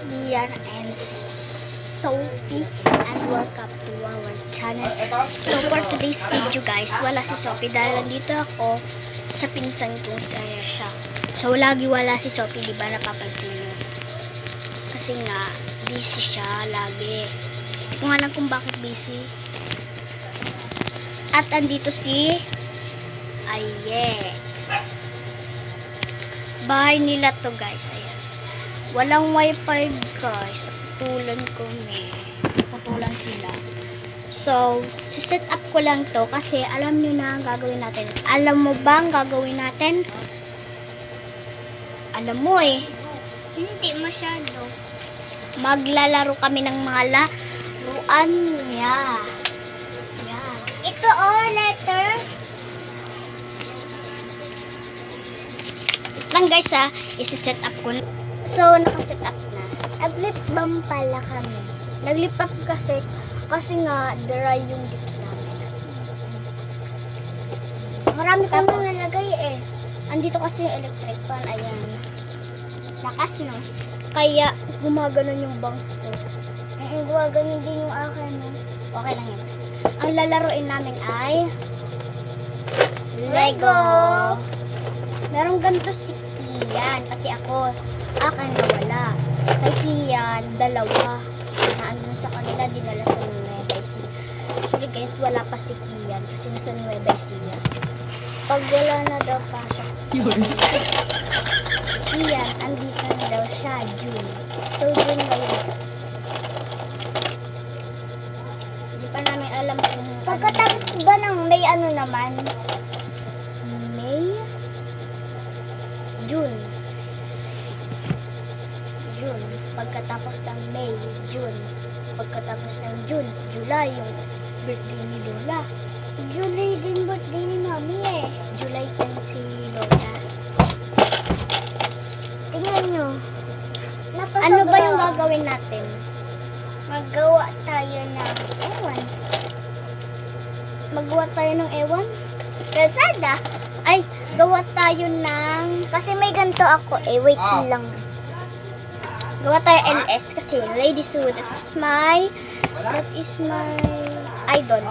Lian and Sophie and welcome to our channel. So for today's video guys, wala si Sophie dahil nandito ako sa pinsan kong si Ayesha. So lagi wala si Sophie, di ba napapansin nyo? Kasi nga, busy siya lagi. Hindi ko nga alam kung bakit busy. At andito si Aye. Bahay nila to guys, ayan. Walang wifi guys, naputulan kami. Naputulan sila. So, set up ko lang to kasi alam nyo na ang gagawin natin. Alam mo ba ang gagawin natin? Alam mo eh. Hindi masyado. Maglalaro kami ng mga laruan niya. Yeah. Ito letter. Lang guys isi-set up ko. So, naka-set up na. Nag-lip balm pala kami. Nag-lip up kasi nga dry yung lips namin. Marami kang nalagay eh. Andito kasi yung electric fan, ayan. Lakas no. Kaya gumaganon yung bangs ko. Gumaganon din yung akin no. Okay lang yun. Ang lalaroin namin ay Lego. Merong ganito si Kian, pati ako. Akin na wala. Kay Kian, dalawa. Naandun sa kanila, dinala sa Nueva Ecija. Sorry guys, wala pa si Kian kasi nasa Nueva Ecija. Pag wala na daw pasok si Kian, andito na daw siya, June. So, June ngayon. Hindi pa namin alam kung pagkatapos ba ng May ano naman? May? June. June. Pagkatapos ng May, June. Pagkatapos ng June, July, yung birthday ni Lola. July din birthday ni Mami eh. July 10 si Lola. Tingnan nyo. Ano ba yung gagawin natin? Magawa tayo ng ewan. Magawa tayo ng ewan? Kalsada? Ay, gawa tayo ng... Kasi may ganito ako eh. Wait lang. Gawa tayo LS kasi ladies suit. That is my idol.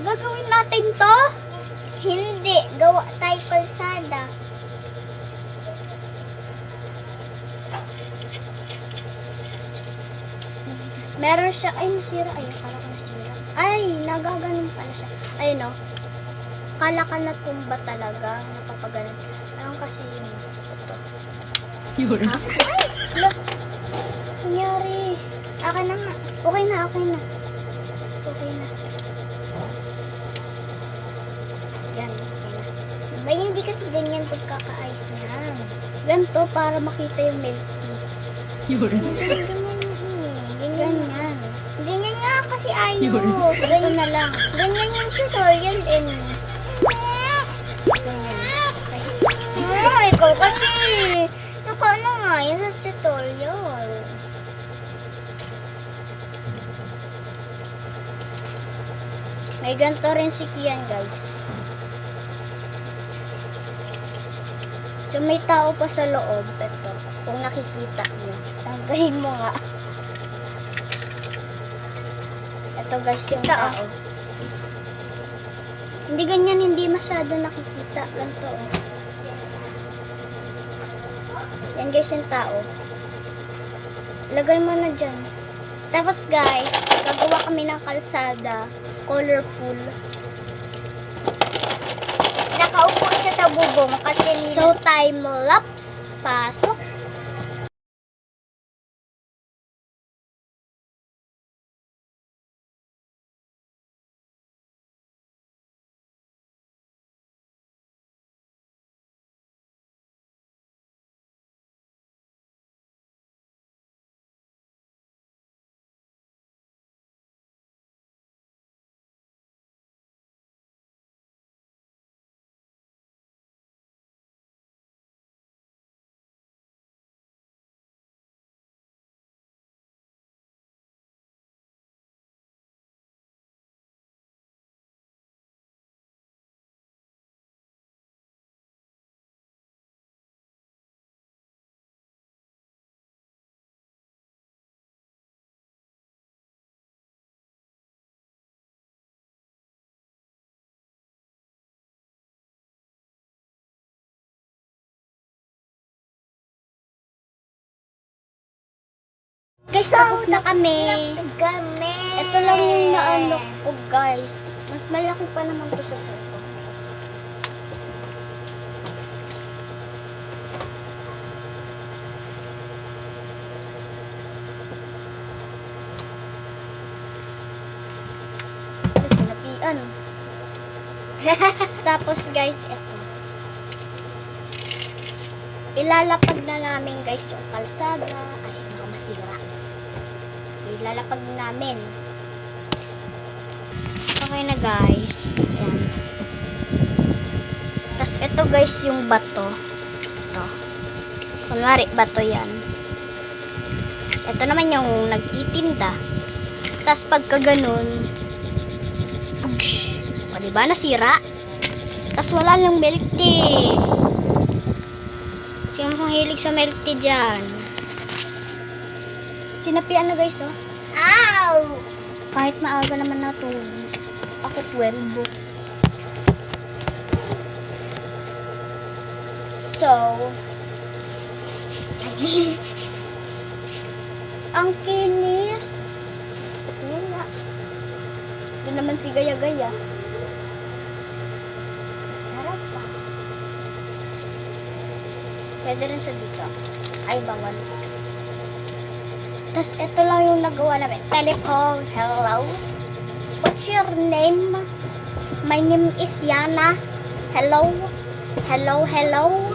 Gagawin natin to? Hindi. Gawa tayo kalsada. Meron siya. Ay, nasira. Ay, akala ko nasira. Ay, nagaganon pala siya. Ayun o. Akala ka natumba talaga. Napapaganon. Ayun kasi yun. Ito. Yun. Ay! Look! Nangyari. Akin na nga. Okay na, okay na. Okay na. Yan, okay na. Ba, hindi kasi ganyan pagkaka-ice niya. Ganito para makita yung milk tea. Yun. Ganyan. Ganyan nga kasi ayaw. Ganyan na lang. Ganyan yung tutorial ganyan. Ikaw kasi nakaano nga yun sa tutorial. May ganito rin si Kian guys. So may tao pa sa loob. Ito. Kung nakikita nyo. Tanggahin mo nga. Ito guys yung tao. Hindi ganyan, hindi masyado nakikita. Ganito oh. Yan guys yung tao. Lagay mo na dyan. Tapos guys, gagawa kami ng kalsada. Colorful. Nakaupo siya sa bubong kasi so time lapse. Pasok. Guys, tapos na kami. Ito lang yung naano ko, guys. Mas malaki pa naman to sa cellphone. Sinapian. Tapos guys, eto. Ilalapag na namin guys yung kalsada. Ay, baka masira. Ilalapag namin. Okay na guys. Ayan. Tapos ito guys yung bato. Ito. Kunwari bato yan. Tapos ito naman yung nagtitinda. Tapos pagka ganun, o diba nasira? Tapos wala lang milk tea. Sino kung hilig sa milk tea dyan? Sinapian na guys, oh. Ow! Kahit maaga naman na to. Ako 12. So, ang kinis. Yun nga. Ito naman si Gaya-Gaya. Harap pa. Pwede rin siya dito. Ay, bawal. Tapos, ito lang yung nagawa namin. Telephone. Hello? What's your name? My name is Yana. Hello? Hello, hello?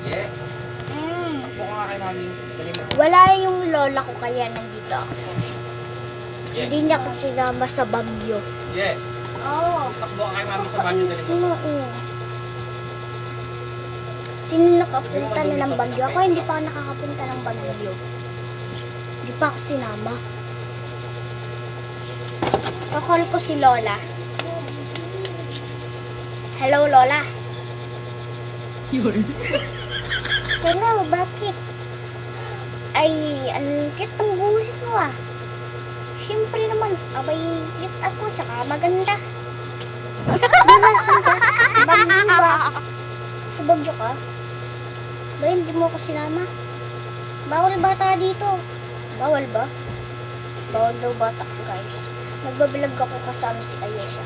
Yeah. Ako nga kay mami. Wala yung lola ko kaya nandito ako. Yeah. Hindi niya kasi sinama sa Bagyo. Yeah. Oh. Takbo ka kay mami sa banyo dali mo. Oo. Sino nakapunta na ng Bagyo? Ako hindi pa ako nakakapunta ng Bagyo. Hindi pa ako sinama. Kakall ko si Lola. Hello, Lola. Hello, bakit? Ay, ang cute ang buhis mo ah. Siyempre naman, abay cute ako, saka maganda. Bagyo ba? Sa Bagyo ka? Ba, hindi mo ako sinama? Bawal bata dito. Bawal ba? Bawal daw bata, guys. Nagbablog ako kasama si Ayesha.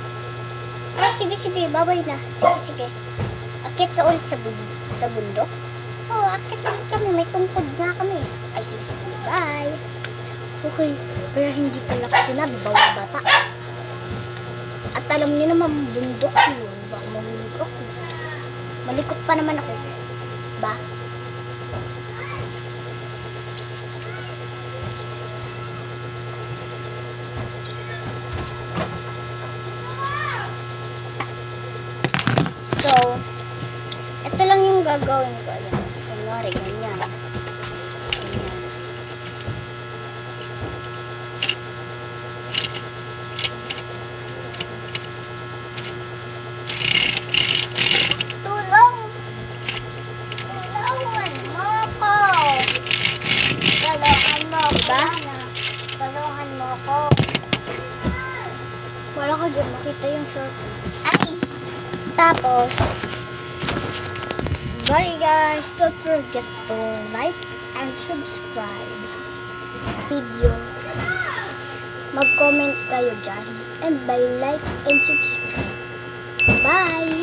Ah, sige, sige, babay na. Sige, sige. Akit ka ulit sa bundok? Oo, akit ulit kami. May tungkod nga kami. Ay, sige, sige. Bye. Okay, kaya hindi pala ko sinabi, bawal bata. At alam niyo naman, bundok yun. Baka mahulog ako. Malikot pa naman ako. Ba? So, ito lang yung gagawin ko. Ayan. Kunwari, ganyan. Ganyan. Tulong! Tulungan mo ko! Tulungan mo ko. Diba? Tulungan mo ko. Wala ka dyan. Makita yung short. Ay! Tapos, bye guys! Don't forget to like and subscribe video. Mag-comment kayo dyan. And by like and subscribe. Bye!